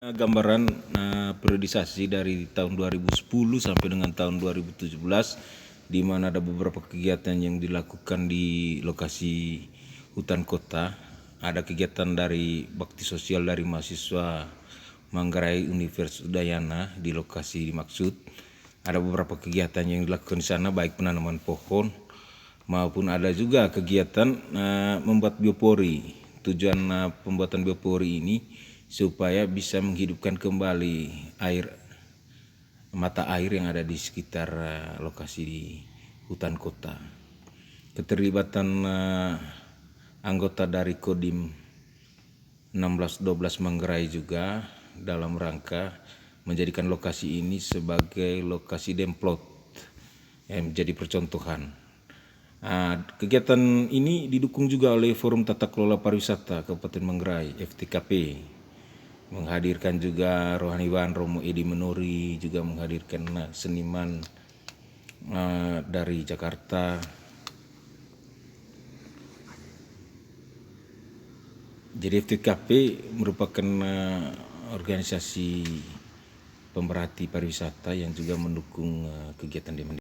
Gambaran periodisasi dari tahun 2010 sampai dengan tahun 2017, di mana ada beberapa kegiatan yang dilakukan di lokasi hutan kota. Ada kegiatan dari bakti sosial dari mahasiswa Manggarai Universitas Udayana di lokasi dimaksud. Ada beberapa kegiatan yang dilakukan di sana, baik penanaman pohon maupun ada juga kegiatan membuat biopori. Tujuan pembuatan biopori ini supaya bisa menghidupkan kembali mata air yang ada di sekitar lokasi di hutan kota. Keterlibatan anggota dari Kodim 1612 Manggarai juga dalam rangka menjadikan lokasi ini sebagai lokasi demplot yang menjadi percontohan. Kegiatan ini didukung juga oleh Forum Tata Kelola Pariwisata Kabupaten Manggarai (FTKP), menghadirkan juga rohaniwan Romo Edi Menuri, juga menghadirkan seniman dari Jakarta. Jadi FTKP merupakan organisasi pemerhati pariwisata yang juga mendukung kegiatan di